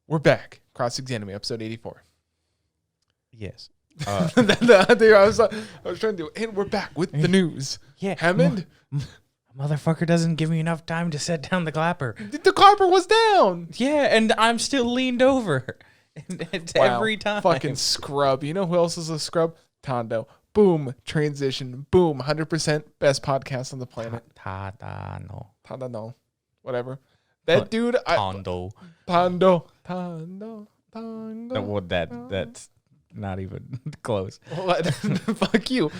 We're back. Cross-examine episode 84. Yes. I was trying to do, and we're back with the news. Yeah. Hammond? Motherfucker doesn't give me enough time to set down the clapper. The clapper was down. Yeah, and I'm still leaned over. It's every time. Fucking scrub. You know who else is a scrub? Tondo. Boom. Transition. Boom. 100% best podcast on the planet. Tadano. Tondo. Whatever. That dude. Tondo. Tondo. Well, that's not even close. Fuck you.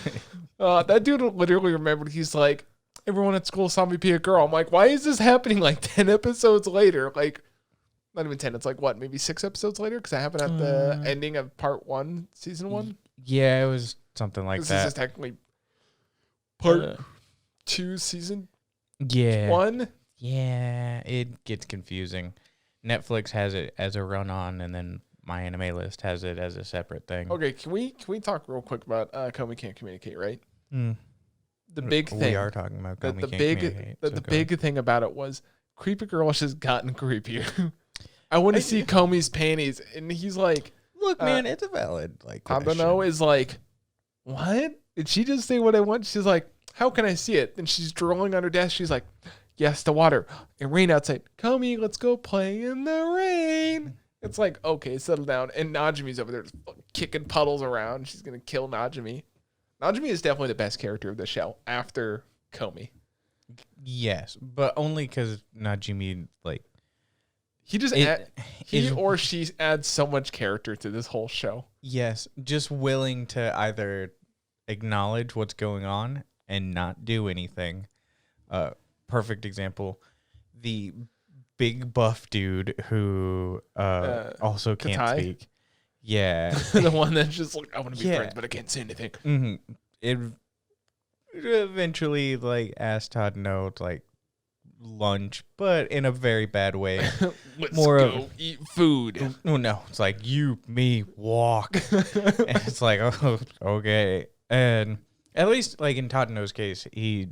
That dude literally remembered. He's like, everyone at school saw me be a girl. I'm like, why is this happening like 10 episodes later? Like, not even 10. It's like, what, maybe 6 episodes later? Because that happened at the ending of part 1, season 1. Yeah, it was something like that. This is technically part 2, season 1. Yeah, it gets confusing. Netflix has it as a run-on, and then My Anime List has it as a separate thing. Okay, can we talk real quick about Komi Can't Communicate, right? The big thing. We are talking about Komi Can't Communicate. The big thing about it was Creepy Girl has just gotten creepier. I want to see Komi's panties, and he's like, "Look, man, it's a valid I don't know." Is like, what? Did she just say what I want? She's like, how can I see it? And she's drawing on her desk. She's like, yes, the water and rain outside. Komi, let's go play in the rain. It's like, okay, settle down. And Najimi's over there just kicking puddles around. She's gonna kill Najimi. Najimi is definitely the best character of the show after Komi. Yes, but only because Najimi, like, he or she adds so much character to this whole show. Yes, just willing to either acknowledge what's going on and not do anything. Perfect example, the big buff dude who also can't Katai? speak. Yeah. The one that's just like, I want to be friends, but I can't say anything. Mm-hmm. It eventually, like, asked Todd no to, like, lunch, but in a very bad way. Let's go eat food. Oh, no. It's like, you, me, walk. And it's like, oh, okay. And at least, like, in Todd No's case, he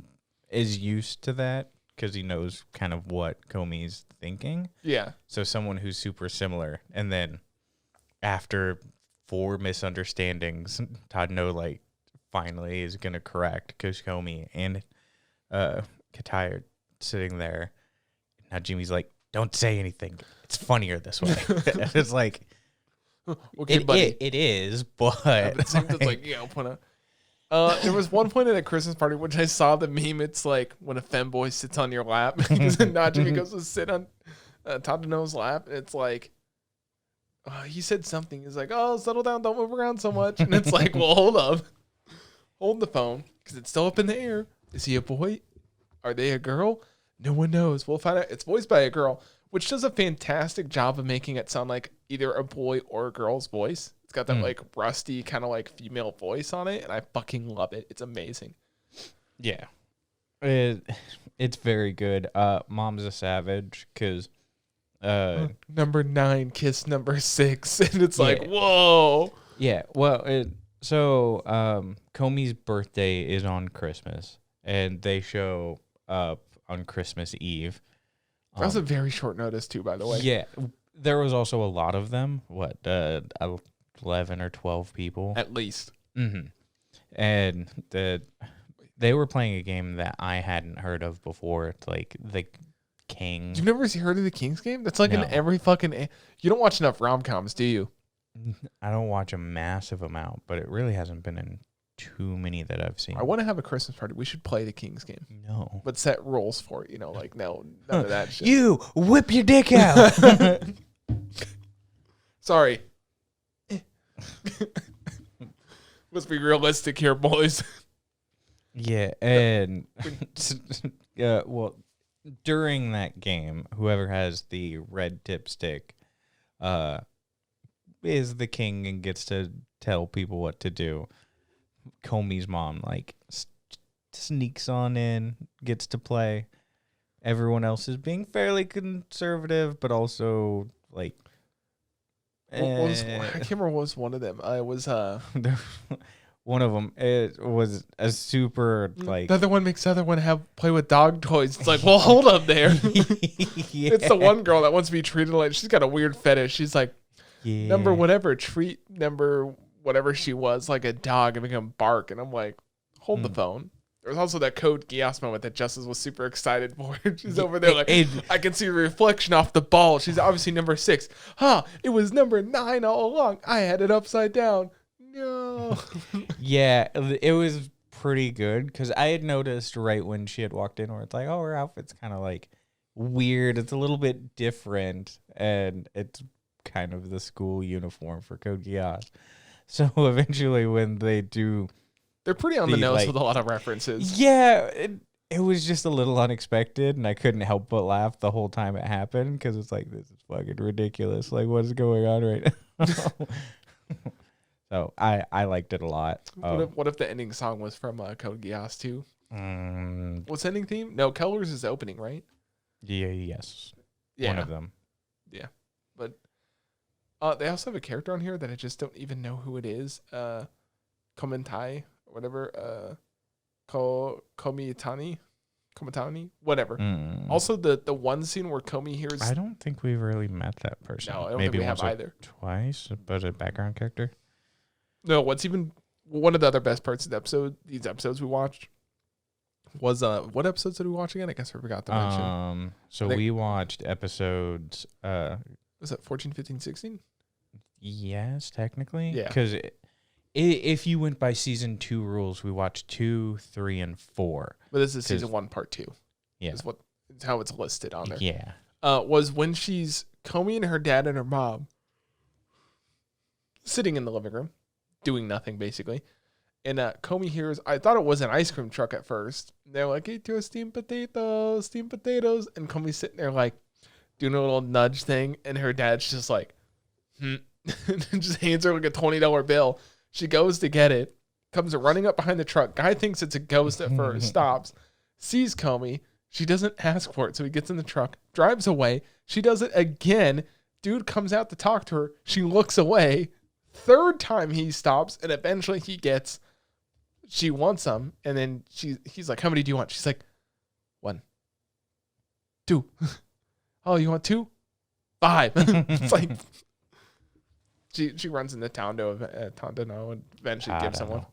is used to that because he knows kind of what Komi's thinking. Yeah. So someone who's super similar. And then after 4 misunderstandings, Todd No, like, finally is going to correct because Komi and Katai are sitting there. Now Jimmy's like, don't say anything. It's funnier this way. It's like, okay, buddy. It is, but it's like, yeah, I'll put a... there was one point at a Christmas party which I saw the meme. It's like when a femboy sits on your lap because Najimi goes to sit on Todd No's lap. And it's like, he said something. He's like, oh, settle down. Don't move around so much. And it's like, well, hold up. Hold the phone because it's still up in the air. Is he a boy? Are they a girl? No one knows. We'll find out. It's voiced by a girl, which does a fantastic job of making it sound like either a boy or a girl's voice. It's got that like rusty kind of like female voice on it, and I fucking love it. It's amazing. Yeah, it's very good. Mom's a savage because number 9 kiss number 6, and it's like, whoa. Yeah. Well, so Komi's birthday is on Christmas, and they show up on Christmas Eve. That was a very short notice too, by the way. Yeah, there was also a lot of them. 11 or 12 people at least. Mm-hmm. And they were playing a game that I hadn't heard of before. It's like the King. You've never heard of the King's game? That's like in every fucking. You don't watch enough rom-coms, do you? I don't watch a massive amount, but it really hasn't been in too many that I've seen. I want to have a Christmas party. We should play the King's game. No. But set rules for it, like, no, none of that shit. You whip your dick out. Sorry. Let's be realistic here, boys. Yeah, and well, during that game, whoever has the red tip stick is the king and gets to tell people what to do. Komi's mom, like, sneaks on in, gets to play. Everyone else is being fairly conservative, but also, like... I can't remember what was one of them. It was... one of them, it was a super like. The other one makes the other one play with dog toys. It's like, well, hold up there. Yeah. It's the one girl that wants to be treated like, she's got a weird fetish. She's like, number whatever, treat number whatever she was like a dog and make him bark. And I'm like, hold the phone. There was also that Code Geass moment that Justus was super excited for. She's over there like, I can see a reflection off the ball. She's obviously number 6. Huh, it was number 9 all along. I had it upside down. No. Yeah, it was pretty good because I had noticed right when she had walked in where it's like, oh, her outfit's kind of like weird. It's a little bit different, and it's kind of the school uniform for Code Geass. So eventually when they do... They're pretty on the nose with a lot of references. Yeah, it was just a little unexpected, and I couldn't help but laugh the whole time it happened because it's like, this is fucking ridiculous. Like, what is going on right now? So I liked it a lot. What if the ending song was from Code Geass too? What's the ending theme? No, Keller's is the opening, right? Yeah, yes. Yeah. One of them. Yeah. But they also have a character on here that I just don't even know who it is. Komentai, or whatever. Komitani, whatever. Also, the one scene where Komi hears... I don't think we've really met that person. No, I don't think we have either. Twice, but a background character. No, what's even one of the other best parts of these episodes we watched was what episodes did we watch again? I guess I forgot to mention. So we watched episodes. Was that 14, 15, 16? Yes, technically. Yeah. Because if you went by season 2 rules, we watched 2, 3, and 4. But this is season 1, part 2. Yeah. Is how it's listed on there. Yeah. Was when she's Komi and her dad and her mom sitting in the living room, doing nothing basically. And Komi hears, I thought it was an ice cream truck at first. They're like, eat your steamed potatoes. And Komi's sitting there like doing a little nudge thing. And her dad's just like, and just hands her like a $20 bill. She goes to get it, comes running up behind the truck. Guy thinks it's a ghost at first, stops, sees Komi. She doesn't ask for it. So he gets in the truck, drives away. She does it again. Dude comes out to talk to her. She looks away. Third time he stops, and eventually she wants some, and then he's like, how many do you want? She's like, 1, 2. Oh, you want 2? 5. It's like she runs into Tondo and eventually gives someone.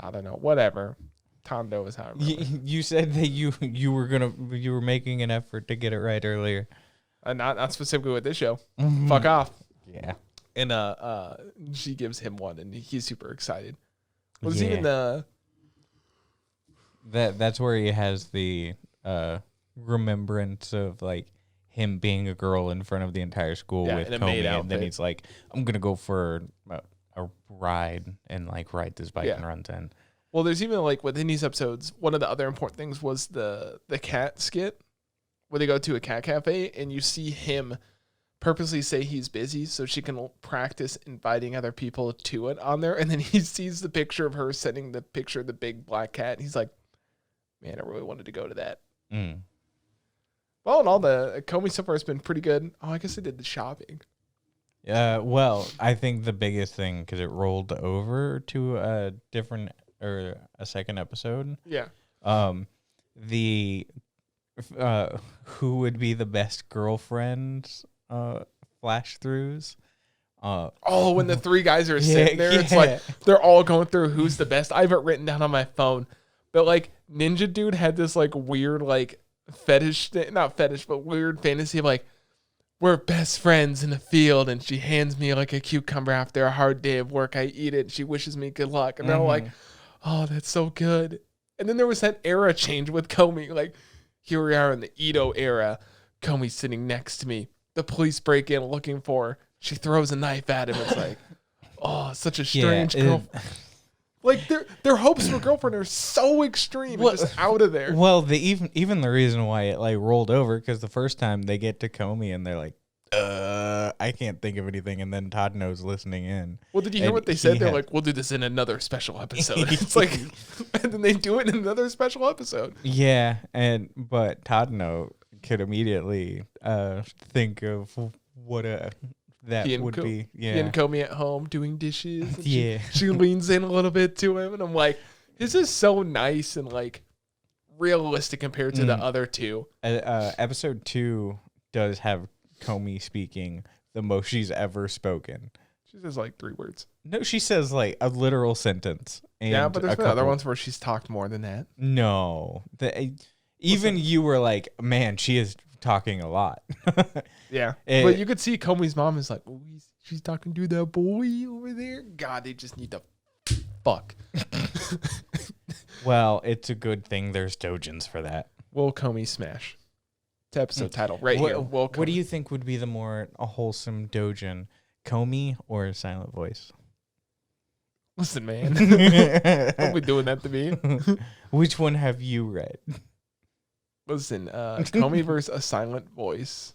I don't know. Whatever. Tondo is how I remember. You said that you were making an effort to get it right earlier. Not specifically with this show. Fuck off. Yeah. And she gives him one, and he's super excited. Was even that's where he has the remembrance of like him being a girl in front of the entire school with Komi, and then he's like, I'm gonna go for a ride and like ride this bike and run 10. Well, there's even like within these episodes, one of the other important things was the cat skit where they go to a cat cafe and you see him purposely say he's busy so she can practice inviting other people to it on there. And then he sees the picture of her sending the picture of the big black cat. And he's like, man, I really wanted to go to that. Well, and all the Komi so far has been pretty good. Oh, I guess they did the shopping. Well, I think the biggest thing, because it rolled over to a different or a second episode. Yeah. The who would be the best girlfriend flash throughs. When the 3 guys are sitting there, it's like they're all going through who's the best. I have it written down on my phone, but like Ninja Dude had this like weird like not fetish, but weird fantasy of like, we're best friends in the field, and she hands me like a cucumber after a hard day of work. I eat it, and she wishes me good luck. And they're all like, oh, that's so good. And then there was that era change with Komi. Like, here we are in the Edo era. Komi's sitting next to me. The police break in looking for her. She throws a knife at him. It's like, oh, such a strange girl. Like their hopes for girlfriend are so extreme and just out of there. Well, even the reason why it like rolled over, because the first time they get to Komi and they're like, I can't think of anything, and then Todd knows listeing in. Well, did you hear what they said? They're like, we'll do this in another special episode. It's like, and then they do it in another special episode. Yeah, but Todd could immediately think of what a that would be. Yeah. He and Komi at home doing dishes. And Yeah. She leans in a little bit to him, and I'm like, this is so nice and like realistic compared to the other two. Episode 2 does have Komi speaking the most she's ever spoken. She says like 3 words. No, she says like a literal sentence. And yeah, but there's been other ones where she's talked more than that. No. Even you were like, man, she is talking a lot. Yeah. But you could see Komi's mom is like, oh, she's talking to that boy over there. God, they just need to fuck. Well, it's a good thing there's dojins for that. Will Komi smash? It's episode title right here. What do you think would be the more wholesome dojin? Komi or Silent Voice? Listen, man. Don't be doing that to me. Which one have you read? Listen, Komi versus a Silent Voice.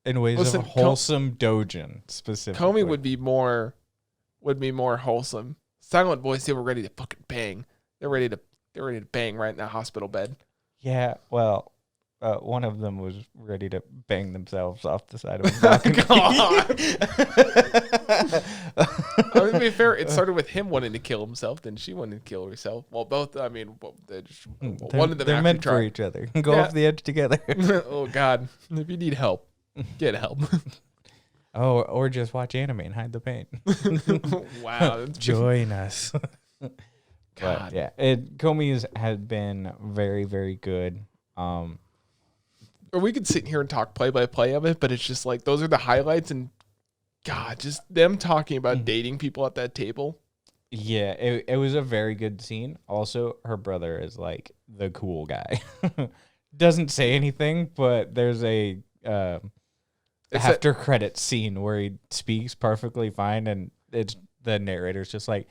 In ways of wholesome dojin, specifically. Komi would be more wholesome. Silent Voice, they were ready to fucking bang. They're ready to bang right in that hospital bed. Yeah, well, one of them was ready to bang themselves off the side of a balcony. I mean, to be fair, it started with him wanting to kill himself, then she wanted to kill herself. Well, both. I mean, one of them. They're meant for each other. Go off the edge together. Oh God! If you need help, get help. Oh, or just watch anime and hide the pain. Wow! Join us. God. But yeah, Komi's had been very, very good. Or we could sit here and talk play by play of it, but it's just like those are the highlights, and God, just them talking about dating people at that table. Yeah, it was a very good scene. Also, her brother is like the cool guy. Doesn't say anything, but there's a after credits scene where he speaks perfectly fine, and it's the narrator's just like,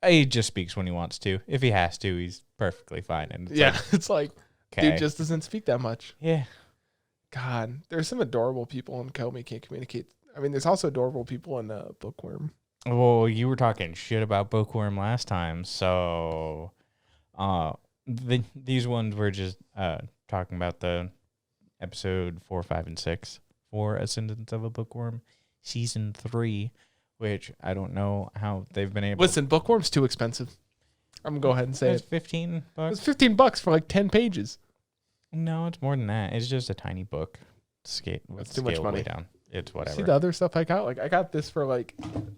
he just speaks when he wants to. If he has to, he's perfectly fine. And it's it's like, okay. Dude just doesn't speak that much. Yeah. God, there's some adorable people in Komi can't communicate. I mean, there's also adorable people in Bookworm. Well, you were talking shit about Bookworm last time, so these ones were just talking about the episode 4, 5, and 6 for Ascendance of a Bookworm, season 3, which I don't know how they've been able. Listen, Bookworm's too expensive. I'm gonna go ahead and say it's $15. It's $15 for like 10 pages. No, it's more than that. It's just a tiny book. That's too much money. Way down. It's whatever. See the other stuff I got? Like I got this for like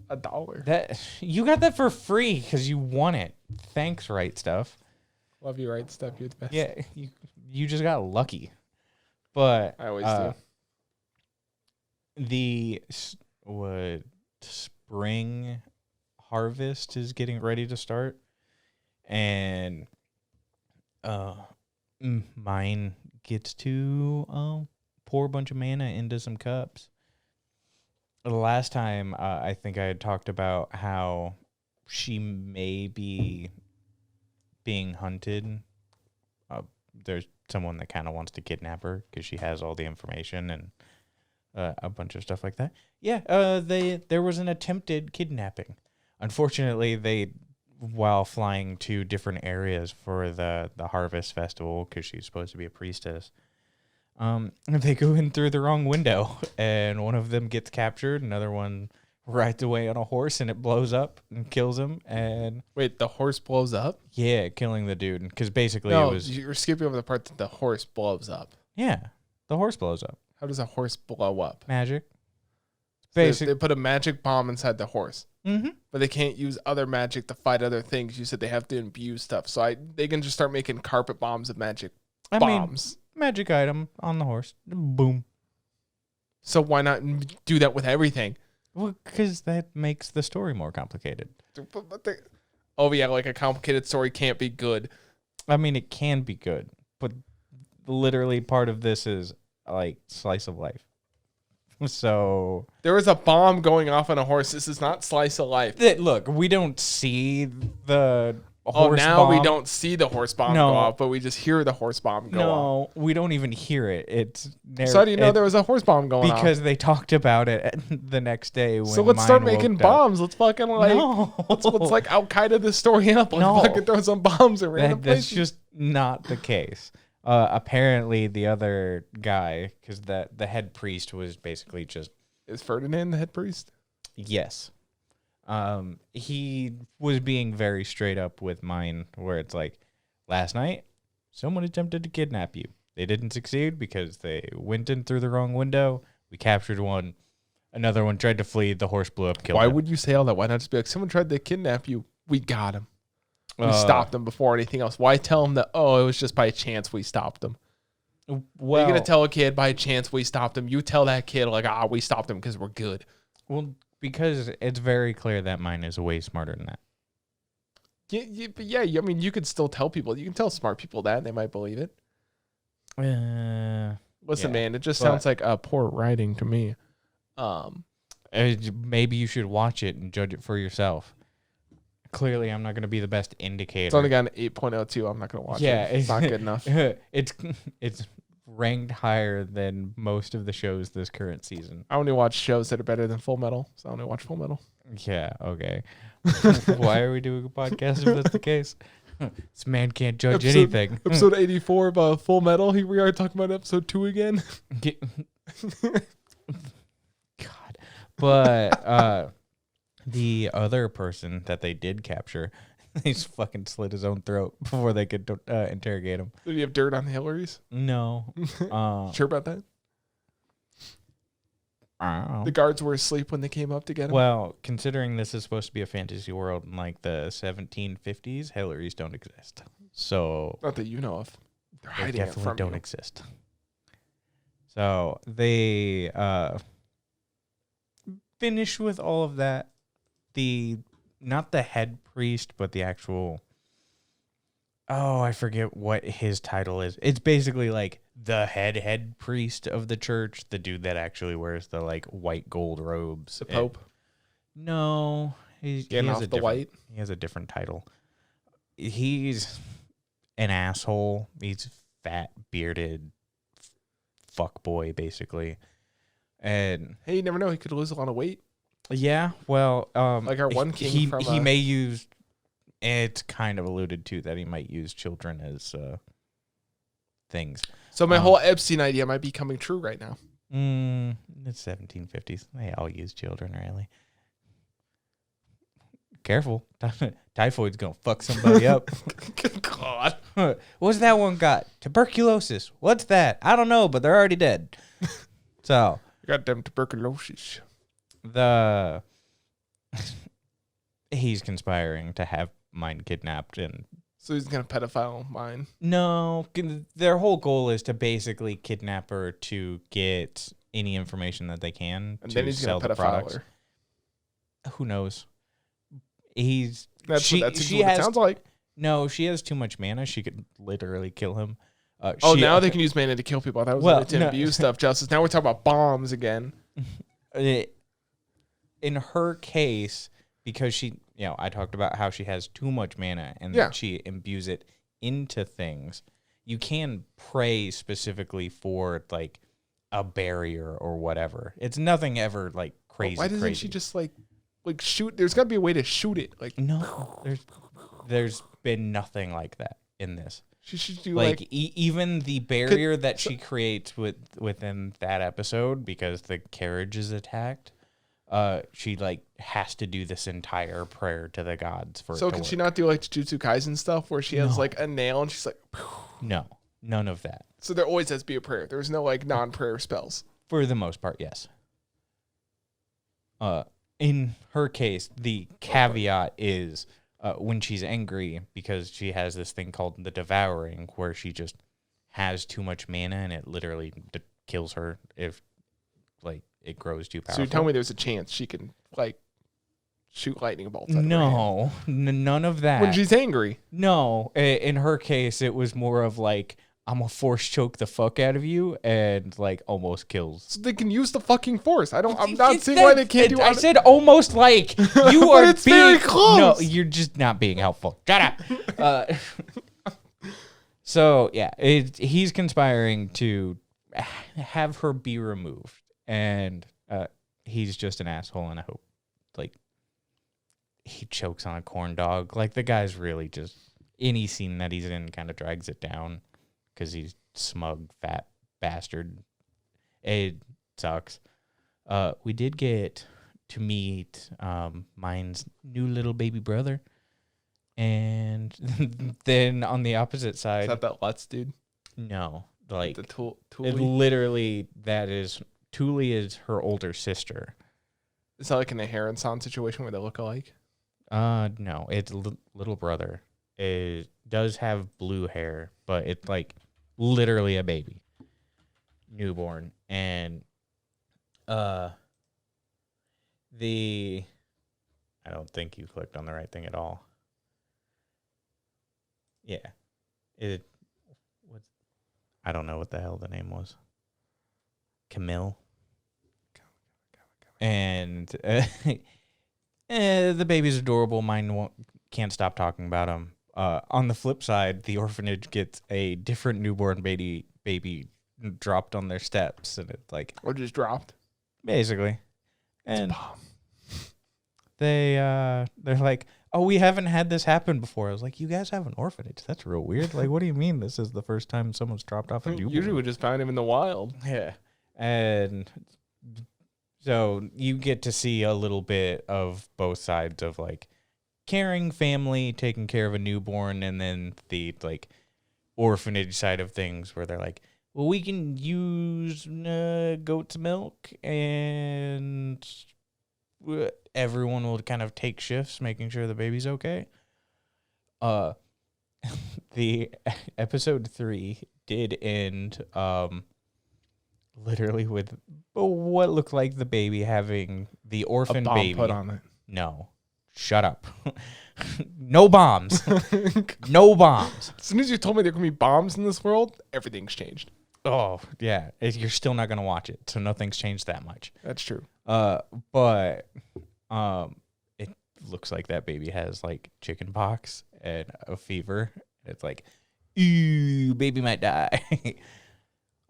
$1. That you got that for free because you won it. Thanks, Right Stuff. Love you, Right Stuff. You're the best. Yeah, you just got lucky. But I always do. The spring harvest is getting ready to start, and mine gets to pour a bunch of mana into some cups. The last time I think I had talked about how she may be being hunted. There's someone that kind of wants to kidnap her because she has all the information and a bunch of stuff like that. Yeah, there was an attempted kidnapping. Unfortunately, while flying to different areas for the harvest festival, because she's supposed to be a priestess, they go in through the wrong window, and one of them gets captured. Another one rides away on a horse, and it blows up and kills him. And wait, the horse blows up? Yeah, killing the dude. Because basically it was... you're skipping over the part that the horse blows up. Yeah, the horse blows up. How does a horse blow up? Magic. They put a magic bomb inside the horse. Mm-hmm. But they can't use other magic to fight other things. You said they have to imbue stuff. So they can just start making carpet bombs of magic bombs. Magic item on the horse. Boom. So why not do that with everything? Well, because that makes the story more complicated. Oh, yeah, like a complicated story can't be good. I mean, it can be good. But literally part of this is like slice of life. So there was a bomb going off on a horse. This is not slice of life. Look, we don't see the horse bomb. We don't see the horse bomb go off, but we just hear the horse bomb go off. No, we don't even hear it. It's so how do you know there was a horse bomb going off? Because they talked about it the next day. When so let's start making bombs. Let's fucking let's like Al Qaeda this story up. Let's fucking throw some bombs in random places. That's just not the case. Apparently the other guy, because the head priest was basically just Is Ferdinand the head priest? Yes. He was being very straight up with mine, where it's like, last night, someone attempted to kidnap you. They didn't succeed because they went in through the wrong window. We captured one. Another one tried to flee. The horse blew up, killed him. Why would you say all that? Why not just be like, someone tried to kidnap you. We got him. We stopped them before anything else. Why tell them that, oh, it was just by chance we stopped them? Well, You're going to tell a kid by chance we stopped him. You tell that kid, like, we stopped him because we're good. Well, because it's very clear that mine is way smarter than that. Yeah, I mean, you could still tell people. You can tell smart people that, and they might believe it. Listen, man, it just sounds like poor writing to me. Maybe you should watch it and judge it for yourself. Clearly, I'm not going to be the best indicator. It's only got an 8.02. I'm not going to watch it. It's not good enough. It's ranked higher than most of the shows this current season. I only watch shows that are better than Full Metal, so I only watch Full Metal. Yeah, okay. Why are we doing a podcast if that's the case? This man can't judge anything. Episode 84 of Full Metal. Here we are talking about episode 2 again. God. But the other person that they did capture, they just fucking slit his own throat before they could interrogate him. Did he have dirt on the Hillarys? No. Sure about that? I don't know. The guards were asleep when they came up to get him? Well, considering this is supposed to be a fantasy world in like the 1750s, Hillarys don't exist. So not that you know of. They're hiding they definitely it from don't you. exist. So they finished with all of that. Not the head priest, but the actual, I forget what his title is. It's basically like the head priest of the church, the dude that actually wears the like white gold robes. The Pope? No, he has white. He has a different title. He's an asshole. He's fat, bearded fuck boy, basically. And hey, you never know. He could lose a lot of weight. Yeah, well, like our one king he may use. It's kind of alluded to that he might use children as things. So my whole Epstein idea might be coming true right now. It's 1750s. They all use children, really. Careful, typhoid's gonna fuck somebody up. Good God, what's that one got? Tuberculosis. What's that? I don't know, but they're already dead. So goddamn tuberculosis. He's conspiring to have mine kidnapped, and so he's gonna pedophile mine. No, their whole goal is to basically kidnap her to get any information that they can and to then he's sell gonna the pedophile products. her. Who knows? That's what it sounds like. No, she has too much mana. She could literally kill him. Now they can use mana to kill people. That was only to abuse stuff, Justice. Now we're talking about bombs again. In her case, because she, I talked about how she has too much mana and that she imbues it into things. You can pray specifically for like a barrier or whatever. It's nothing ever like crazy. Why doesn't she just like shoot? There's got to be a way to shoot it. Like no, there's been nothing like that in this. She should do like even the barrier that she creates within that episode because the carriage is attacked. She like has to do this entire prayer to the gods for. So can she not do like Jujutsu Kaisen stuff where she has like a nail and she's like? No, none of that. So there always has to be a prayer. There's no like non-prayer spells. For the most part, yes. In her case, the caveat is when she's angry because she has this thing called the devouring, where she just has too much mana and it literally kills her if like it grows too powerful. So you tell me there's a chance she can like shoot lightning bolts? No, none of that. When she's angry. No, in her case, it was more of like, I'm gonna force choke the fuck out of you and like almost kills. So they can use the fucking force. I'm not seeing why they can't do. I said almost like you are it's very close. No, you're just not being helpful. Shut up. So yeah, he's conspiring to have her be removed, and he's just an asshole. And I hope like he chokes on a corn dog. Like the guy's really just any scene that he's in kind of drags it down. Because he's smug, fat bastard. It sucks. We did get to meet mine's new little baby brother. And then on the opposite side... Is that Lutz dude? No. Like, the Thule? Literally, Thule is her older sister. Is that like an Aharon San situation where they look alike? No. It's little brother. It does have blue hair, but it's like literally a baby. Newborn. And I don't think you clicked on the right thing at all. Yeah. I don't know what the hell the name was. Camille. And the baby's adorable. Mine can't stop talking about him. On the flip side, the orphanage gets a different newborn baby dropped on their steps, and it's like... Or just dropped. Basically. And they're like, oh, we haven't had this happen before. I was like, you guys have an orphanage? That's real weird. Like, what do you mean this is the first time someone's dropped off a newborn? Usually we just found him in the wild. Yeah. And so you get to see a little bit of both sides of, like, caring family, taking care of a newborn, and then the, like, orphanage side of things where they're like, well, we can use goat's milk, and everyone will kind of take shifts making sure the baby's okay. The episode 3 did end literally with what looked like the baby having the orphan baby put on it. No. Shut up. No bombs. No bombs. As soon as you told me there could be bombs in this world, everything's changed. Oh, yeah. You're still not going to watch it, so nothing's changed that much. That's true. But it looks like that baby has, like, chicken pox and a fever. It's like, ooh, baby might die.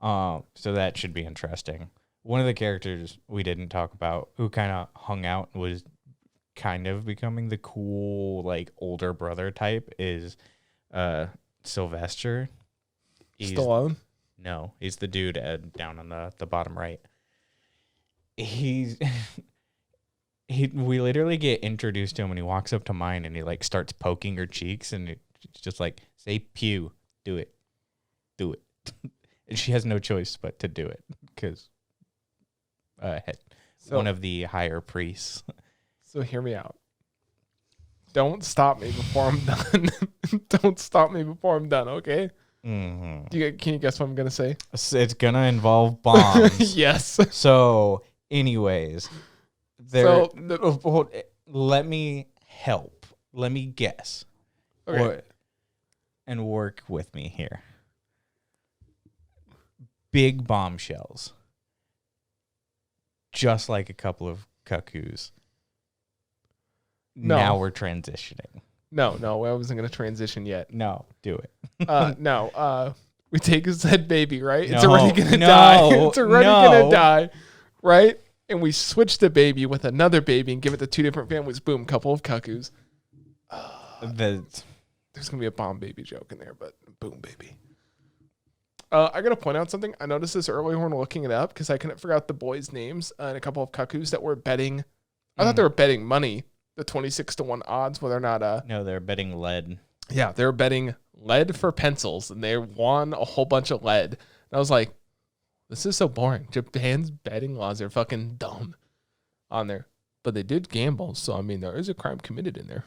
So that should be interesting. One of the characters we didn't talk about who kind of hung out was kind of becoming the cool, like, older brother type is Sylvester. Stallone? No, he's the dude down on the bottom right. We literally get introduced to him when he walks up to mine and he, like, starts poking her cheeks and it's just like, say pew, do it. And she has no choice but to do it because one of the higher priests. So hear me out. Don't stop me before I'm done. Don't stop me before I'm done, okay? Mm-hmm. Can you guess what I'm going to say? It's going to involve bombs. Yes. So, anyways, let me help. Let me guess. Okay. And work with me here. Big bombshells. Just like a couple of cuckoos. No. Now we're transitioning. No, I wasn't going to transition yet. No, do it. No, we take a said baby, right? It's No, already going to no, die. It's already no. going to die, right? And we switch the baby with another baby and give it to two different families. Boom, couple of cuckoos. There's going to be a bomb baby joke in there, but boom, baby. I got to point out something. I noticed this earlier when looking it up because I couldn't figure out the boys' names and a couple of cuckoos that were betting. I thought they were betting money, the 26-1 odds, whether or not. No, they're betting lead. Yeah, they were betting lead for pencils, and they won a whole bunch of lead. And I was like, this is so boring. Japan's betting laws are fucking dumb on there. But they did gamble, so, I mean, there is a crime committed in there.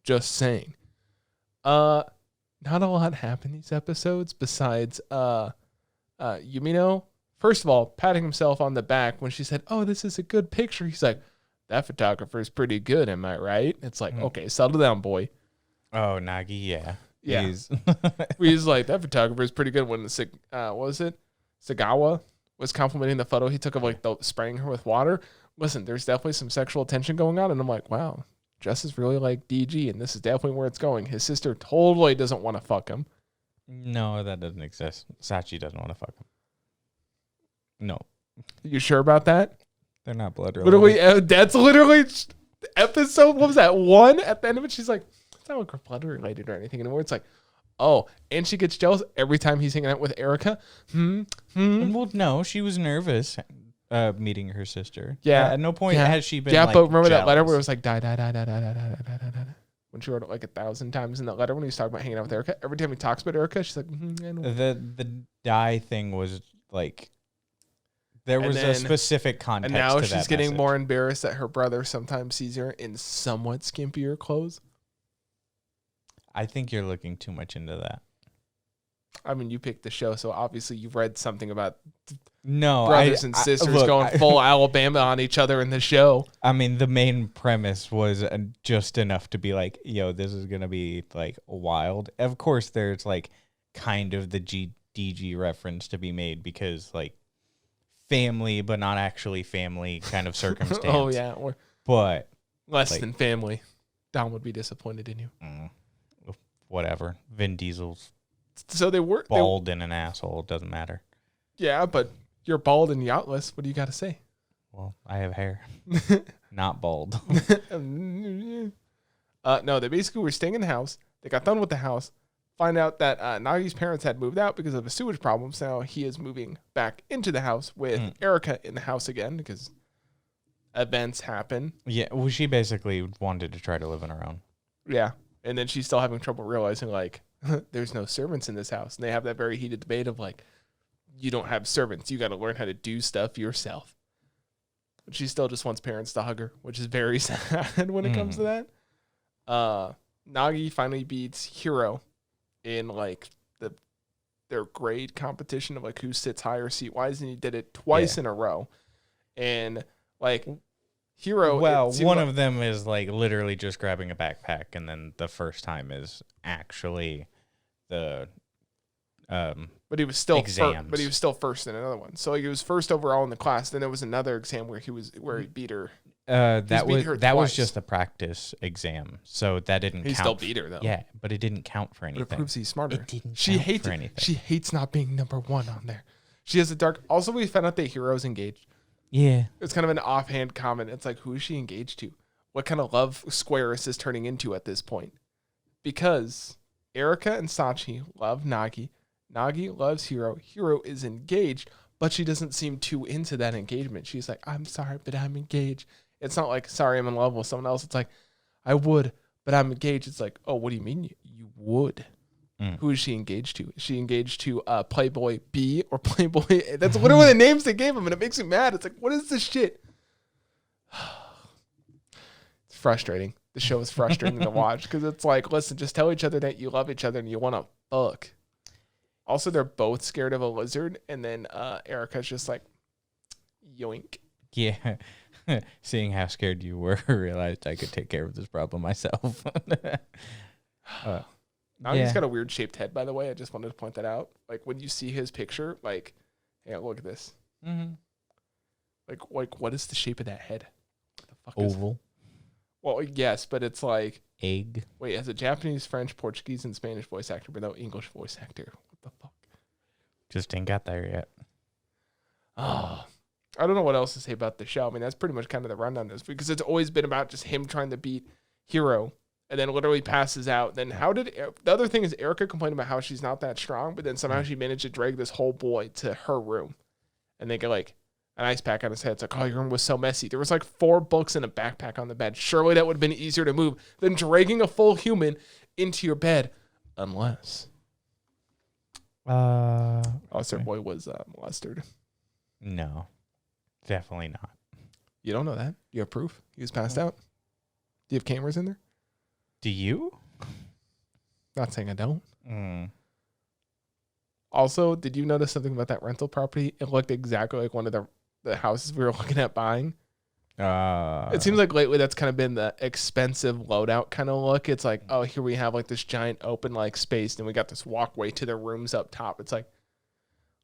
Just saying. Not a lot happened these episodes besides Yumino. First of all, patting himself on the back when she said, oh, this is a good picture. He's like, that photographer's pretty good, am I right? It's like, okay, settle down, boy. Oh, Nagi, yeah. Yeah. He's like, that photographer's pretty good when what was it? Sagawa was complimenting the photo he took of, like, spraying her with water. Listen, there's definitely some sexual tension going on, and I'm like, wow. Justus really like DG, and this is definitely where it's going. His sister totally doesn't want to fuck him. No, that doesn't exist. Sachi doesn't want to fuck him. No. You sure about that? They're not blood related. Literally, that's literally episode, what was that, 1? At the end of it, she's like, it's not like blood related or anything anymore. It's like, oh, and she gets jealous every time he's hanging out with Erica. Well, no, she was nervous meeting her sister. Yeah. At no point has she been. Yeah, like, but remember jealous. that letter where it was like die, die, die, die, die, die, die, die, die, die. When she wrote it like 1,000 times in that letter when he was talking about hanging out with Erica. Every time he talks about Erica, she's like, I know. The die thing was like there was a specific context. And now to she's that getting message. more embarrassed that her brother sometimes sees her in somewhat skimpier clothes. I think you're looking too much into that. I mean, you picked the show, so obviously you've read something about brothers and sisters going full Alabama on each other in the show. I mean, the main premise was just enough to be like, yo, this is going to be like wild. Of course, there's like kind of the DG reference to be made because like family, but not actually family kind of circumstance. Oh, yeah. But less like, than family. Dom would be disappointed in you. Whatever. Vin Diesel's so they were bald and an asshole. It doesn't matter. Yeah, but you're bald and yachtless. What do you got to say? Well, I have hair. Not bald. No, they basically were staying in the house. They got done with the house. Find out that Nagi's parents had moved out because of a sewage problem. So now he is moving back into the house with Erica in the house again because events happen. Yeah, well, she basically wanted to try to live on her own. Yeah. And then she's still having trouble realizing, like, there's no servants in this house. And they have that very heated debate of, like, you don't have servants. You got to learn how to do stuff yourself. But she still just wants parents to hug her, which is very sad when it comes to that. Nagi finally beats Hiro in, like, their grade competition of, like, who sits higher seat-wise. And he did it twice in a row. And, like... Hiro. Well, one of them is like literally just grabbing a backpack, and then the first time is actually the but he was still exams. But he was still first in another one. So like, he was first overall in the class. Then there was another exam where he beat her. That was just a practice exam, so that didn't count. He still beat her though. Yeah, but it didn't count for anything. But it proves he's smarter. It didn't she count hates for anything. She hates not being number one on there. She has a dark. Also, we found out that Hiro's engaged. Yeah. It's kind of an offhand comment. It's like, who is she engaged to? What kind of love square is this turning into at this point? Because Erica and Sachi love Nagi. Nagi loves Hiro. Hiro is engaged, but she doesn't seem too into that engagement. She's like, I'm sorry, but I'm engaged. It's not like, sorry, I'm in love with someone else. It's like, I would, but I'm engaged. It's like, oh, what do you mean you would? Who is she engaged to? Is she engaged to Playboy B or Playboy A? That's literally the names they gave him, and it makes me mad. It's like, what is this shit? It's frustrating. The show is frustrating to watch because it's like, listen, just tell each other that you love each other and you want to fuck. Also, they're both scared of a lizard, and then Erica's just like, yoink. Yeah. Seeing how scared you were, I realized I could take care of this problem myself. Now he's got a weird shaped head, by the way. I just wanted to point that out. Like when you see his picture, like, yeah, look at this. Mm-hmm. Like what is the shape of that head? What the fuck Oval. Well, yes, but it's like egg. Wait, as a Japanese, French, Portuguese, and Spanish voice actor, but no English voice actor. What the fuck? Just ain't got there yet. Oh, I don't know what else to say about the show. I mean, that's pretty much kind of the rundown of this because it's always been about just him trying to beat Hiro. And then literally passes out. Then the other thing is Erica complained about how she's not that strong, but then somehow she managed to drag this whole boy to her room. And they get like an ice pack on his head. It's like, oh, your room was so messy. There was like 4 books and a backpack on the bed. Surely that would have been easier to move than dragging a full human into your bed. Unless. Their boy was molested. No, definitely not. You don't know that. You have proof. He was passed out. Do you have cameras in there? Do you? Not saying I don't. Also, did you notice something about that rental property? It looked exactly like one of the houses we were looking at buying. It seems like lately that's kind of been the expensive loadout kind of look. It's like, oh, here we have like this giant open like space, and we got this walkway to the rooms up top. It's like,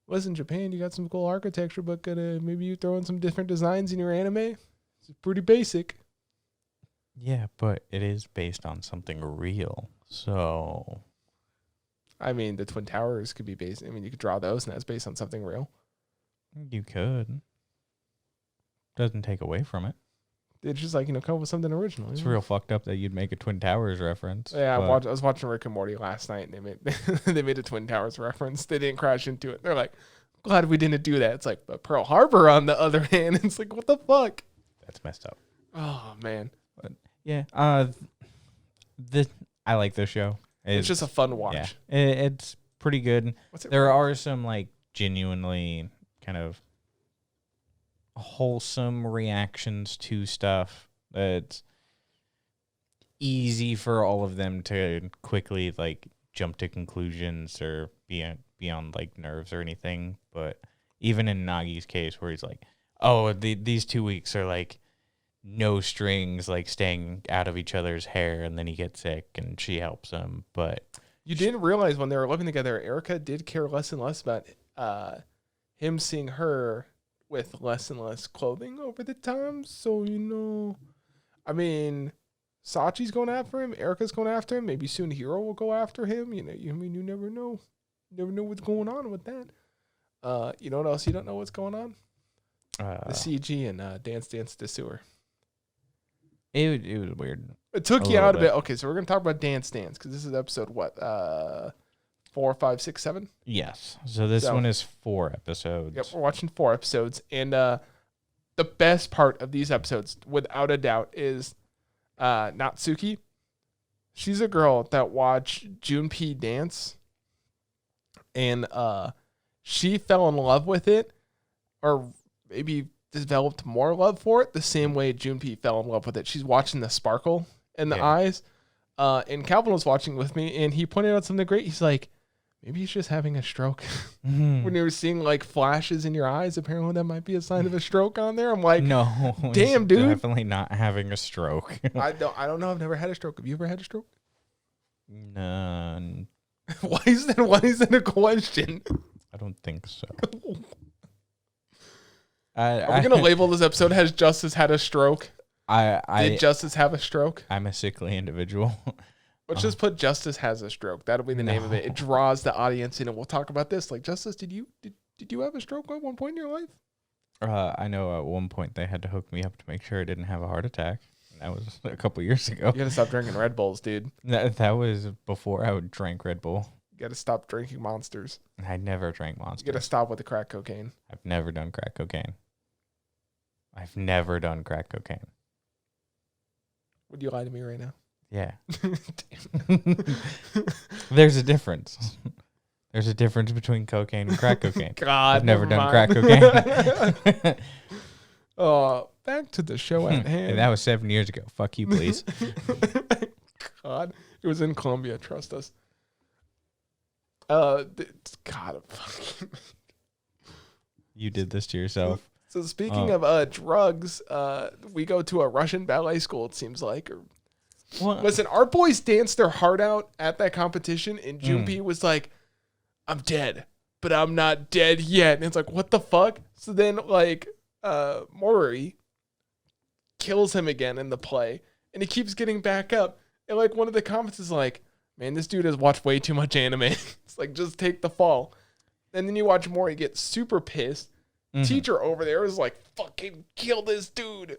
listen, Japan, you got some cool architecture, but maybe you throw in some different designs in your anime? It's pretty basic. Yeah, but it is based on something real. So, I mean, the Twin Towers could be based. I mean, you could draw those, and that's based on something real. You could. Doesn't take away from it. It's just like, come up with something original. It's real fucked up that you'd make a Twin Towers reference. Yeah, I was watching Rick and Morty last night, and they made a Twin Towers reference. They didn't crash into it. They're like, glad we didn't do that. It's like, but Pearl Harbor, on the other hand, it's like, what the fuck? That's messed up. Oh, man. But yeah, I like this show. It's just a fun watch. Yeah, it's pretty good. There are some like genuinely kind of wholesome reactions to stuff that's easy for all of them to quickly like jump to conclusions or be on like nerves or anything. But even in Nagi's case, where he's like, "Oh, these 2 weeks are like no strings, like staying out of each other's hair," and then he gets sick, and she helps him. But you didn't realize when they were living together, Erica did care less and less about him seeing her with less and less clothing over the time. So, I mean, Sachi's going after him. Erica's going after him. Maybe soon Hiro will go after him. You never know. You never know what's going on with that. You know what else you don't know what's going on? The CG and Dance Danseur. It was weird. It took you out a bit. Okay, so we're going to talk about Dance because this is episode, 4, 5, 6, 7? Yes. So this one is 4 episodes. Yep, we're watching 4 episodes. And the best part of these episodes, without a doubt, is Natsuki. She's a girl that watched Junpei dance. And she fell in love with it. Or maybe developed more love for it the same way Junpei fell in love with it. She's watching the sparkle in the eyes. And Calvin was watching with me, and he pointed out something great. He's like, maybe he's just having a stroke. When you were seeing like flashes in your eyes, apparently that might be a sign of a stroke on there. I'm like, no, damn, dude. Definitely not having a stroke. I don't know. I've never had a stroke. Have you ever had a stroke? None. Why is that a question? I don't think so. Are we going to label this episode, Has Justus Had a Stroke? Did Justus have a stroke? I'm a sickly individual. Let's just put Justus Has a Stroke. That'll be the name of it. It draws the audience in, and we'll talk about this. Like, Justus, did you have a stroke at one point in your life? I know at one point they had to hook me up to make sure I didn't have a heart attack. That was a couple years ago. You got to stop drinking Red Bulls, dude. That was before I would drink Red Bull. You got to stop drinking Monsters. I never drank Monsters. You got to stop with the crack cocaine. I've never done crack cocaine. I've never done crack cocaine. Would you lie to me right now? Yeah. There's a difference. There's a difference between cocaine and crack cocaine. God, I've never done crack cocaine. Back to the show at hand. And that was 7 years ago. Fuck you, please. God, it was in Colombia. Trust us. God, fucking. You did this to yourself. So speaking of drugs, we go to a Russian ballet school, it seems like. Listen, our boys danced their heart out at that competition, and Junpei was like, I'm dead, but I'm not dead yet. And it's like, what the fuck? So then, like, Mori kills him again in the play, and he keeps getting back up. And, like, one of the comments is like, man, this dude has watched way too much anime. It's like, just take the fall. And then you watch Mori get super pissed. Teacher over there is like, fucking kill this dude.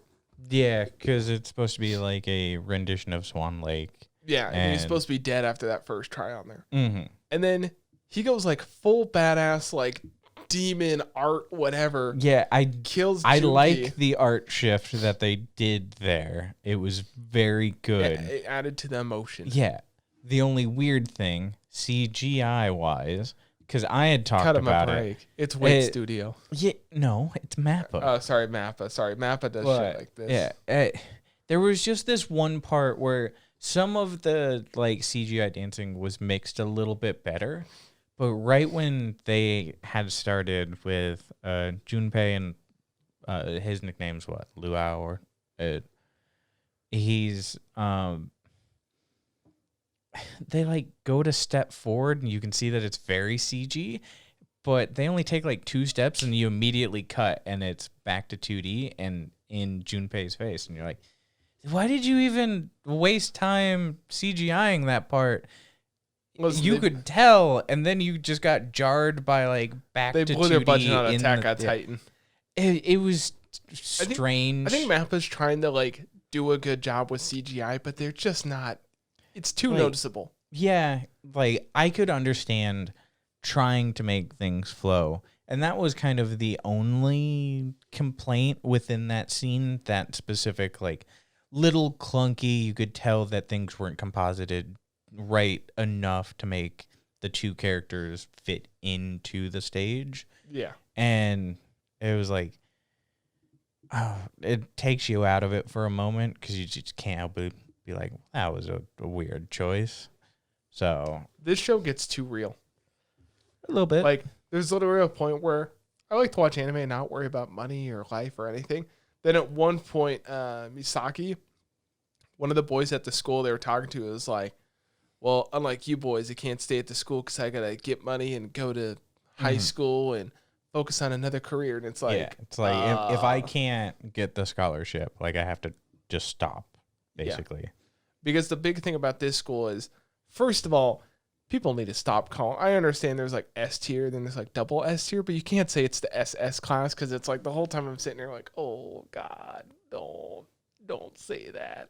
Yeah, because it's supposed to be like a rendition of Swan Lake. Yeah, and he's supposed to be dead after that first try on there. Mm-hmm. And then he goes like full badass, like demon art, whatever. Yeah, kills. I Junpei. like the art shift that they did there. It was very good. Yeah, it added to the emotion. Yeah. The only weird thing, CGI wise, because I had talked Cut him about a break. It's Wait Studio. Yeah, no, it's Mappa. Oh, sorry, Mappa. Sorry, Mappa does shit like this. Yeah, there was just this one part where some of the like CGI dancing was mixed a little bit better, but right when they had started with Junpei and his nickname's what, Luau, or he's they like go to step forward and you can see that it's very CG, but they only take like 2 steps and you immediately cut and it's back to 2D and in Junpei's face. And you're like, why did you even waste time CGIing that part? Listen, you could tell, and then you just got jarred by like back to 2D. They blew their budget on Attack on Titan. It was strange. I think Mappa's trying to like do a good job with CGI, but they're just not. It's too noticeable. Yeah, like I could understand trying to make things flow, And that was kind of the only complaint within that scene, that specific, like, little clunky. You could tell that things weren't composited right enough to make the two characters fit into the stage. Yeah. And it was like, it takes you out of it for a moment because you just can't help but be like, that was a weird choice. So this show gets too real. A little bit. Like, there's literally a point where I like to watch anime and not worry about money or life or anything. Then at one point, Misaki, one of the boys at the school they were talking to, was like, well, unlike you boys, I can't stay at the school because I got to get money and go to high school and focus on another career. And it's like, it's like if I can't get the scholarship, like I have to just stop, basically. Yeah. Because the big thing about this school is, first of all, people need to stop calling. I understand there's like S tier, then there's like double S tier, but you can't say it's the SS class because it's like the whole time I'm sitting there like, oh God, don't say that.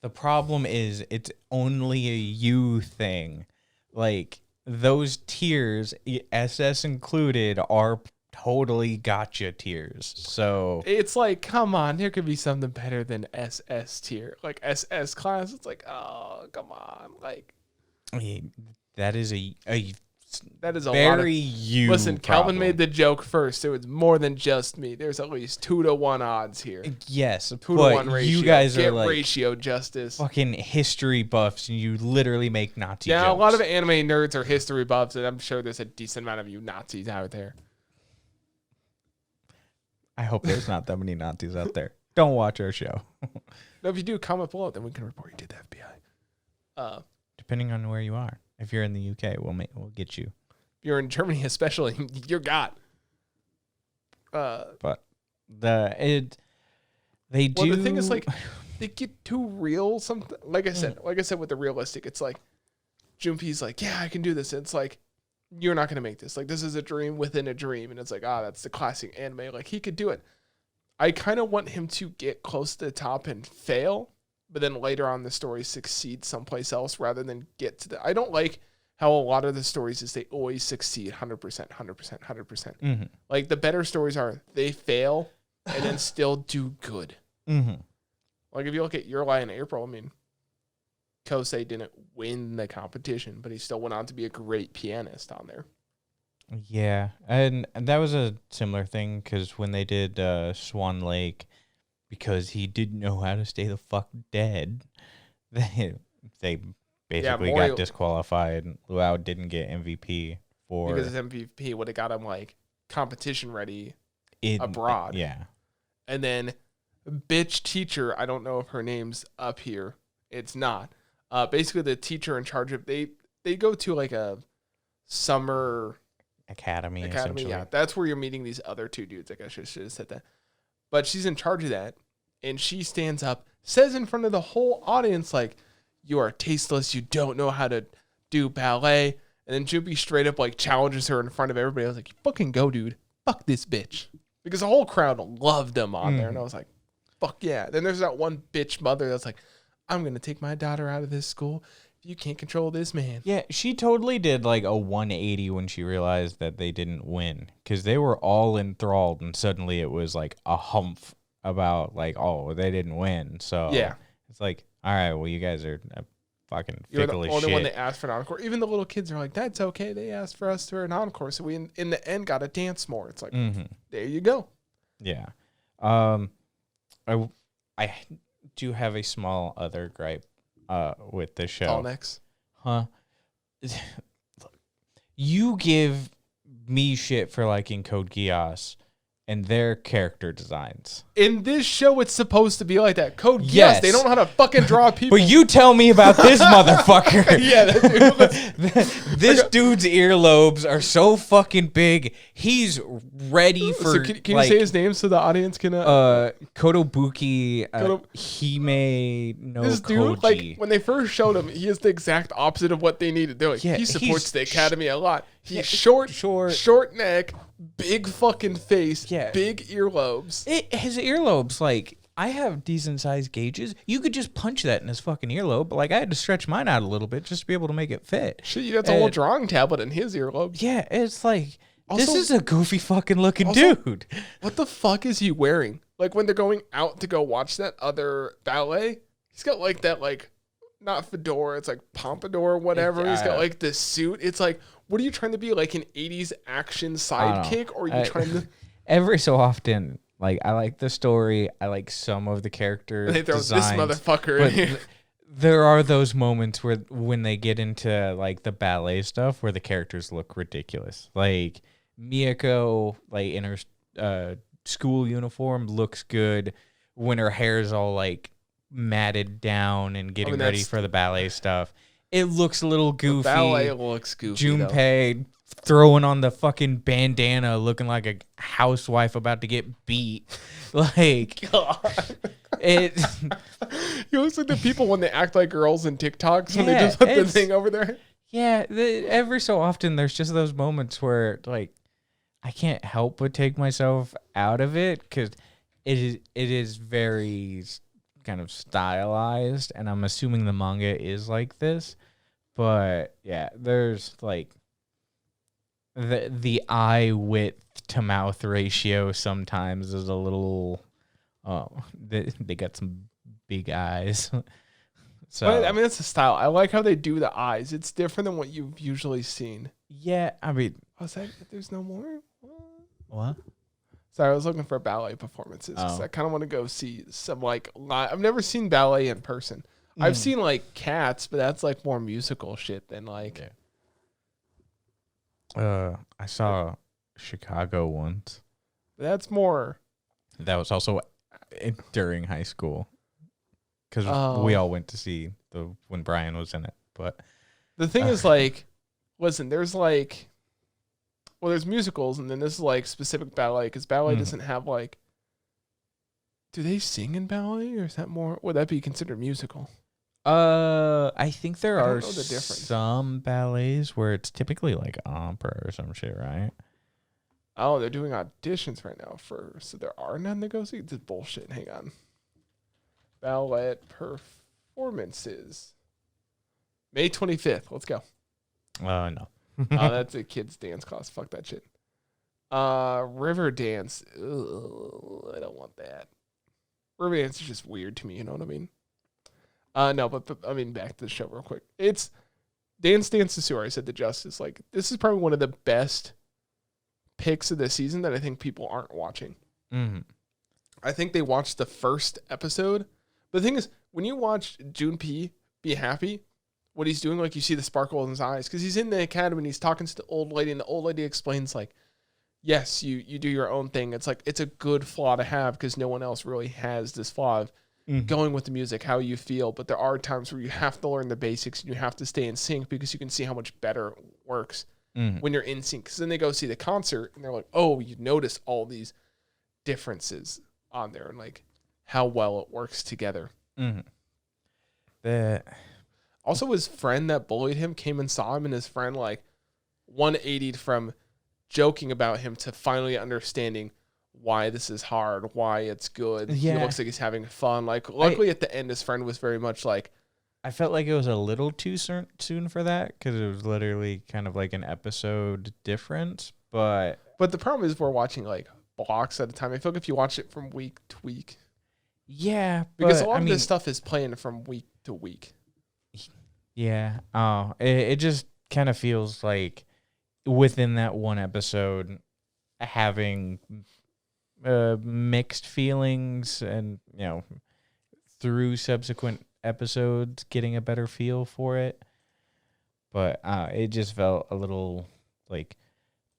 The problem is it's only a U thing. Like, those tiers, SS included, are totally gotcha tiers. So it's like, come on, there could be something better than SS tier. Like SS class, it's like, oh, come on. Like, that is a that is a very lot of, you. Listen, problem. Calvin made the joke first. It was more than just me. There's at least 2-to-1 odds here. Yes, 2-to-1 ratio. You guys Get are like ratio justice. Fucking history buffs, and you literally make Nazi yeah, jokes. a lot of anime nerds are history buffs, and I'm sure there's a decent amount of you Nazis out there. I hope there's not that many Nazis out there. Don't watch our show. No, if you do, comment below, then we can report you to the FBI. Depending on where you are. If you're in the UK, we'll get you. If you're in Germany, especially, you're got. But they do. Well, the thing is, like, they get too real. Something like I said with the realistic, it's like Junpei's like, yeah, I can do this. And it's like, you're not gonna make this. Like, this is a dream within a dream, and it's like, that's the classic anime. Like, he could do it. I kind of want him to get close to the top and fail, but then later on the story succeed someplace else rather than get to the. I don't like how a lot of the stories is they always succeed 100%, 100%, 100%. Mm-hmm. Like, the better stories are they fail and then still do good. Mm-hmm. Like, if you look at Your Lie in April, I mean, Kosei didn't win the competition, but he still went on to be a great pianist on there. Yeah, and that was a similar thing because when they did Swan Lake, because he didn't know how to stay the fuck dead, they basically got disqualified. Luau didn't get MVP because his MVP would have got him like competition ready abroad. Yeah, and then bitch teacher, I don't know if her name's up here. It's not. Basically, the teacher in charge of they go to like a summer academy. Yeah, that's where you're meeting these other two dudes. Like, I should have said that. But she's in charge of that, and she stands up, says in front of the whole audience, like, you are tasteless, you don't know how to do ballet. And then Junpei straight up, like, challenges her in front of everybody. I was like, you fucking go, dude. Fuck this bitch. Because the whole crowd loved him on there, and I was like, fuck yeah. Then there's that one bitch mother that's like, I'm going to take my daughter out of this school. You can't control this man. Yeah, she totally did like a 180 when she realized that they didn't win because they were all enthralled and suddenly it was like a humph about like, oh, they didn't win. So yeah, it's like, all right, well, you guys are fucking You're fickle the as only shit. one that asked for an encore. Even the little kids are like, that's okay. They asked for us for an encore. So we, in the end, got to dance more. It's like, there you go. Yeah. I do have a small other gripe with this show. Tall necks. Huh? You give me shit for liking Code Geass and their character designs. In this show, it's supposed to be like that. Code Geass, yes. They don't know how to fucking draw people. But you tell me about this motherfucker. Yeah, that dude. This dude's earlobes are so fucking big. He's ready for. So can you say his name so the audience can? Kotobuki Hime no this dude, Koji. like when they first showed him, he is the exact opposite of what they needed. They're like, he supports the academy a lot. He's short neck, big fucking face, big earlobes. His earlobes, like, I have decent sized gauges. You could just punch that in his fucking earlobe. But, like, I had to stretch mine out a little bit just to be able to make it fit. Shit, you got the whole drawing tablet in his earlobe. Yeah, it's like, Also, this is a goofy fucking looking also- dude. what the fuck is he wearing? Like when they're going out to go watch that other ballet, he's got like that like not fedora, it's like pompadour or whatever. He's got like this suit. It's like, what are you trying to be, like an 80s action sidekick, or are you trying to? Every so often, like I like the story, I like some of the character They throw designs, this motherfucker but in here. there are those moments where when they get into like the ballet stuff where the characters look ridiculous. Like Miyako, like in her school uniform, looks good when her hair's all like matted down and getting ready for the ballet stuff. It looks a little goofy. The ballet looks goofy. Junpei throwing on the fucking bandana, looking like a housewife about to get beat. Like, God. it. He looks like the people when they act like girls in TikToks when they Yeah, just put the thing over there. Yeah, every so often there's just those moments where like I can't help but take myself out of it because it is very kind of stylized, and I'm assuming the manga is like this. But yeah, there's like the eye width to mouth ratio sometimes is a little. They got some big eyes. So But, I mean, that's the style. I like how they do the eyes. It's different than what you've usually seen. yeah, I mean, I was like, there's no more? what? Sorry, I was looking for ballet performances because Oh. I kind of want to go see some like live. I've never seen ballet in person. I've seen like Cats, but that's like more musical shit than like. I saw Chicago once. That's more. That was also during high school because Oh. we all went to see when Brian was in it. But The thing is like, listen, there's like, well, there's musicals, and then this is like specific ballet because ballet doesn't have like. Do they sing in ballet, or is that more? Would that be considered musical? I think there I don't are know the difference. some ballets where it's typically like opera or some shit, right? Oh, they're doing auditions right now so there are none to go see. This is bullshit. Hang on. Ballet performances. May 25th. Let's go. No. Oh, that's a kid's dance class. Fuck that shit. River dance. Ugh, I don't want that. River dance is just weird to me. You know what I mean? No, but I mean, back to the show real quick. It's Danseur. I said to Justus, like, this is probably one of the best picks of the season that I think people aren't watching. Mm-hmm. I think they watched the first episode. But the thing is, when you watch Junpei be happy, what he's doing, like you see the sparkle in his eyes, because he's in the academy and he's talking to the old lady, and the old lady explains, like, yes, you do your own thing. It's like, it's a good flaw to have because no one else really has this flaw of going with the music, how you feel. But there are times where you have to learn the basics and you have to stay in sync because you can see how much better it works when you're in sync. Because then they go see the concert and they're like, oh, you notice all these differences on there and like how well it works together. Also, his friend that bullied him came and saw him, and his friend like 180'd from joking about him to finally understanding why this is hard, why it's good. Yeah. He looks like he's having fun. Like, luckily at the end, his friend was very much like, I felt like it was a little too soon for that because it was literally kind of like an episode difference. But the problem is we're watching like blocks at a time. I feel like if you watch it from week to week, yeah, because a lot of this stuff is playing from week to week. Yeah. Oh, it just kind of feels like within that one episode having mixed feelings and, you know, through subsequent episodes getting a better feel for it. But it just felt a little like,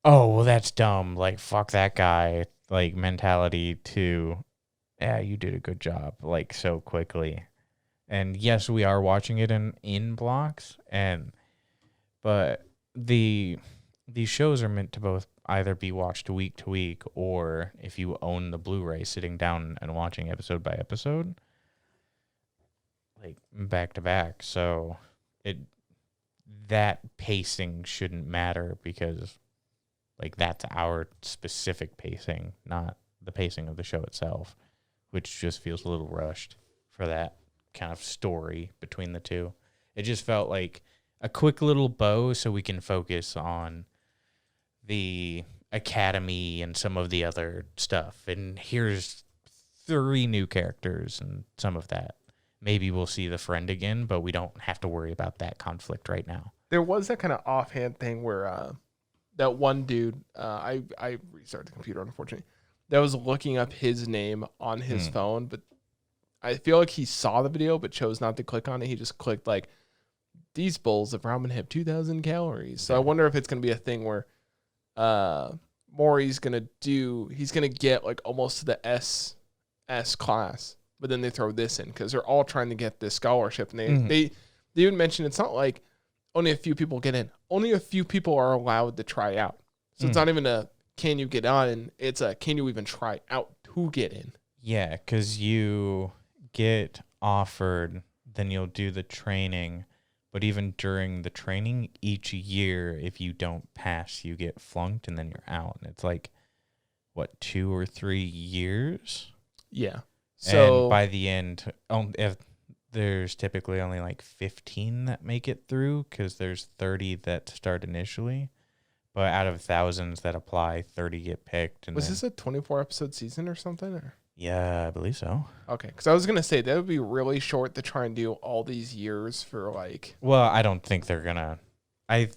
oh, well, that's dumb. Like, fuck that guy. Like, mentality to, yeah, you did a good job. Like, so quickly. And yes, we are watching it in blocks, but these shows are meant to both either be watched week to week, or if you own the Blu-ray, sitting down and watching episode by episode, like back to back. So that pacing shouldn't matter because like that's our specific pacing, not the pacing of the show itself, which just feels a little rushed for that kind of story between the two. It just felt like a quick little bow so we can focus on the academy and some of the other stuff. And here's 3 new characters and some of that. Maybe we'll see the friend again, but we don't have to worry about that conflict right now. There was that kind of offhand thing where that one dude, I restarted the computer, unfortunately, that was looking up his name on his phone, but I feel like he saw the video but chose not to click on it. He just clicked like, these bowls of ramen have 2,000 calories. So I wonder if it's going to be a thing where Maury's going to get like almost to the S class, but then they throw this in because they're all trying to get this scholarship. And they even mentioned it's not like only a few people get in. Only a few people are allowed to try out. So it's not even a can you get on, it's a can you even try out to get in. Yeah, because you get offered, then you'll do the training. But even during the training, each year, if you don't pass, you get flunked and then you're out. And it's like, what, 2 or 3 years? Yeah. So and by the end, if there's typically only like 15 that make it through because there's 30 that start initially. But out of thousands that apply, 30 get picked. And was this a 24-episode season or something? Or? Yeah, I believe so. Okay, because I was going to say that would be really short to try and do all these years for like... Well, I don't think they're going to... I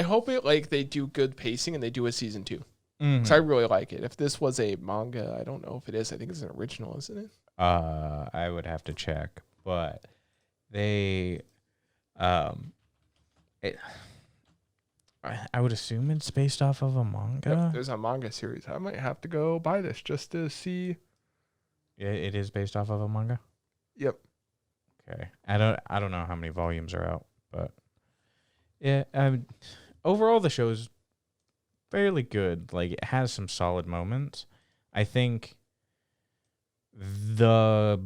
hope it like they do good pacing and they do a season 2. Because I really like it. If this was a manga, I don't know if it is. I think it's an original, isn't it? I would have to check. But they... I would assume it's based off of a manga. Yep, there's a manga series. I might have to go buy this just to see. Yeah, it is based off of a manga. Yep. Okay. I don't know how many volumes are out, but yeah. Overall, the show's fairly good. Like it has some solid moments. I think the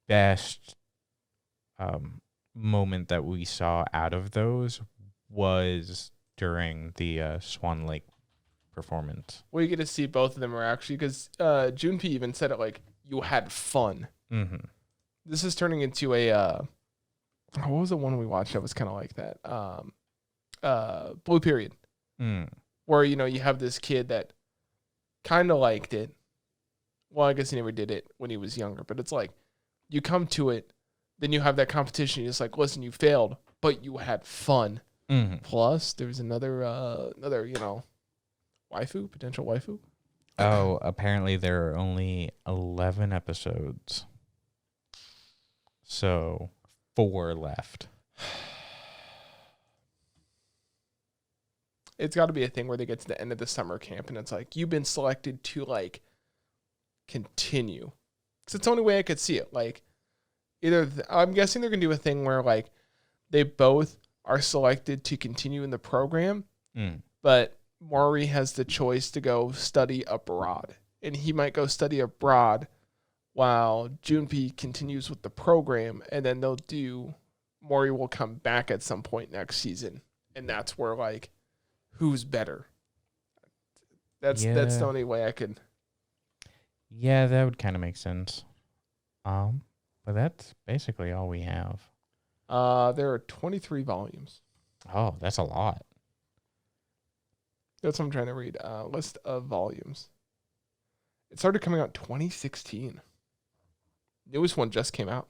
best moment that we saw out of those was during the Swan Lake performance. Well, you get to see both of them are actually, because Junpei even said it like, you had fun. Mm-hmm. This is turning into a, what was the one we watched that was kind of like that? Blue Period. Where, you know, you have this kid that kind of liked it. Well, I guess he never did it when he was younger, but it's like, you come to it, then you have that competition. It's like, listen, you failed, but you had fun. Plus, there's another, you know, potential waifu. Oh, apparently there are only 11 episodes. So 4 left. It's got to be a thing where they get to the end of the summer camp and it's like, you've been selected to like continue. Because it's the only way I could see it. Like, I'm guessing they're going to do a thing where like they both are selected to continue in the program, but Maury has the choice to go study abroad. And he might go study abroad while Junpei continues with the program, and then Maury will come back at some point next season. And that's where, like, who's better? That's the only way I could. Yeah, that would kind of make sense. But that's basically all we have. There are 23 volumes. Oh, that's a lot. That's what I'm trying to read. List of volumes. It started coming out 2016. Newest one just came out.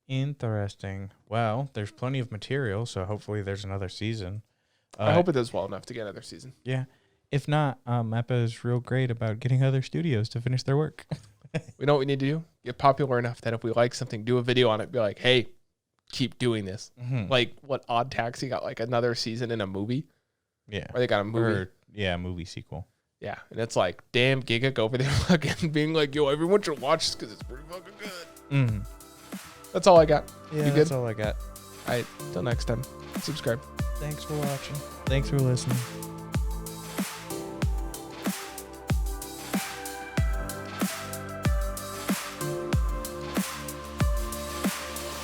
Interesting. Well, there's plenty of material, so hopefully there's another season. I hope it does well enough to get another season. Yeah. If not, Mappa is real great about getting other studios to finish their work. We know what we need to do? Get popular enough that if we like something, do a video on it. Be like, hey, keep doing this. Like what Odd Taxi got like another season in a movie. Yeah. Or they got a movie. Movie sequel. Yeah. And it's like, damn, Giga over there fucking being like, yo, everyone should watch this because it's pretty fucking good. That's all I got. Yeah, you good? That's all I got. All right. Till next time. Subscribe. Thanks for watching. Thanks for listening.